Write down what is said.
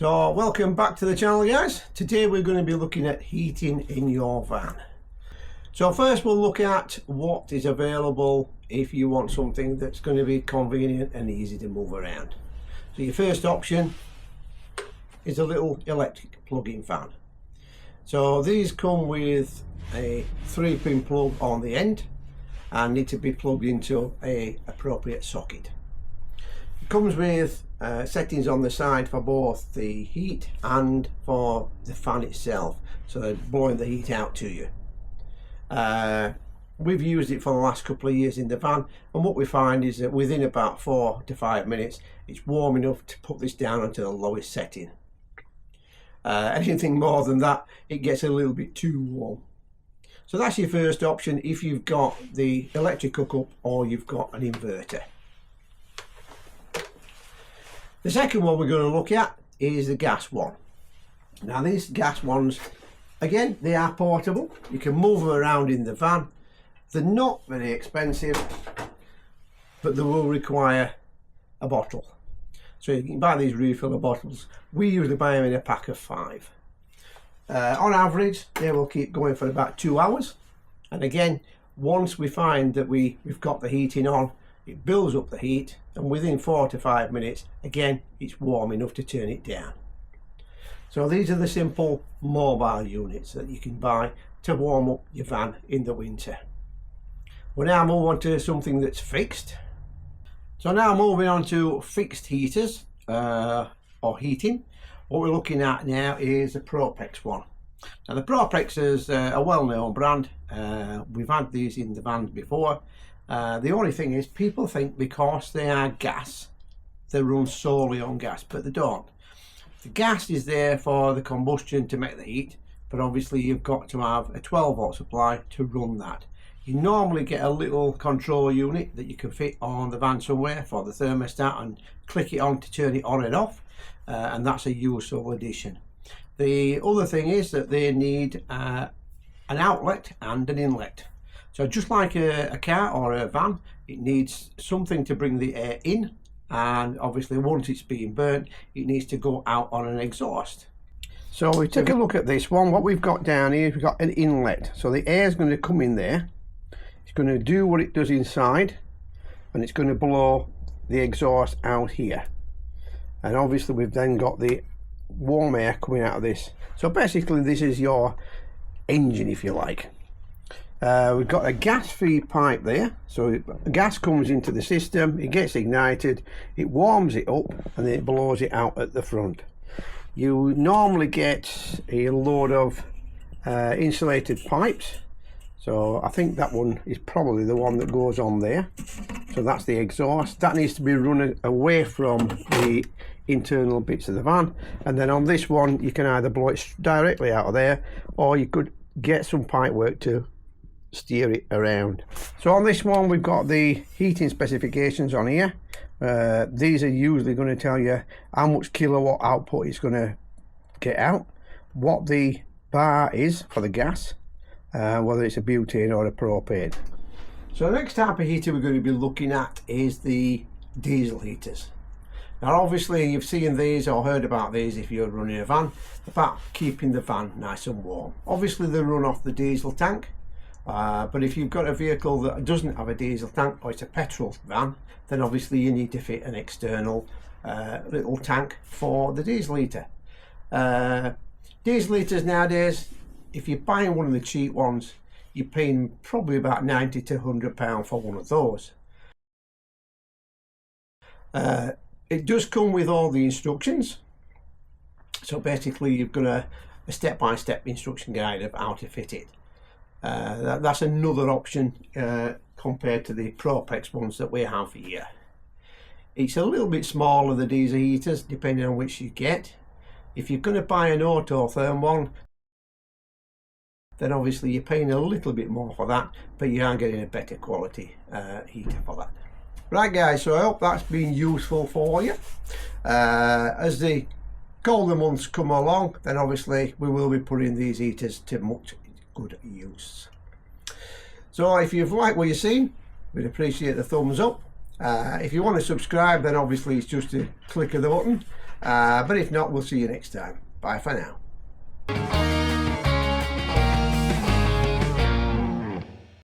So welcome back to the channel, guys. Today we're going to be looking at heating in your van. So first we'll look at what is available if you want something that's going to be convenient and easy to move around. So your first option is a little electric plug-in fan. So these come with a 3-pin plug on the end and need to be plugged into a appropriate socket. It comes with settings on the side for both the heat and for the fan itself, so blowing the heat out to you. We've used it for the last couple of years in the van, and what we find is that within about 4 to 5 minutes it's warm enough to put this down onto the lowest setting. Anything more than that, it gets a little bit too warm. So that's your first option if you've got the electric hookup or you've got an inverter. The second one we're going to look at is the gas one. Now these gas ones, again, they are portable. You can move them around in the van. They're not very expensive, but they will require a bottle. So you can buy these refiller bottles. We usually buy them in a pack of 5. On average, they will keep going for about 2 hours. And again, once we find that we've got the heating on, it builds up the heat, and within 4 to 5 minutes, again, it's warm enough to turn it down. So these are the simple mobile units that you can buy to warm up your van in the winter. We'll now move on to something that's fixed. So now moving on to fixed heaters or heating. What we're looking at now is the Propex one. Now the Propex is a well-known brand. We've had these in the vans before. The only thing is, people think because they are gas, they run solely on gas, but they don't. The gas is there for the combustion to make the heat, but obviously you've got to have a 12-volt supply to run that. You normally get a little control unit that you can fit on the van somewhere for the thermostat and click it on to turn it on and off, and that's a useful addition. The other thing is that they need an outlet and an inlet. So just like a car or a van, it needs something to bring the air in, and obviously once it's being burnt, it needs to go out on an exhaust. So we take a look at this one. What we've got down here, we've got an inlet. So the air is going to come in there. It's going to do what it does inside, and it's going to blow the exhaust out here. And obviously we've then got the warm air coming out of this. So basically this is your engine, if you like. We've got a gas feed pipe there, so gas comes into the system, it gets ignited, it warms it up, and then it blows it out at the front. You normally get a load of insulated pipes, so I think that one is probably the one that goes on there. So that's the exhaust. That needs to be run away from the internal bits of the van, and then on this one you can either blow it directly out of there, or you could get some pipe work to steer it around. So on this one we've got the heating specifications on here. These are usually going to tell you how much kilowatt output it's going to get out, what the bar is for the gas, whether it's a butane or a propane. So the next type of heater we're going to be looking at is the diesel heaters. Now obviously you've seen these or heard about these if you're running a van, about keeping the van nice and warm. Obviously they run off the diesel tank. But if you've got a vehicle that doesn't have a diesel tank, or it's a petrol van, then obviously you need to fit an external little tank for the diesel heater. Diesel heaters nowadays, if you're buying one of the cheap ones, you're paying probably about £90 to £100 for one of those. It does come with all the instructions, so basically you've got a step-by-step instruction guide of how to fit it. That's another option compared to the Propex ones that we have here. It's a little bit smaller, the diesel heaters, depending on which you get. If you're going to buy an autotherm one, then obviously you're paying a little bit more for that, but you are getting a better quality heater for that. Right guys, so I hope that's been useful for you. As the colder months come along, then obviously we will be putting these heaters to much good use. So if you've liked what you've seen, we'd appreciate the thumbs up, If you want to subscribe, then obviously it's just a click of the button. But if not, we'll see you next time. Bye for now.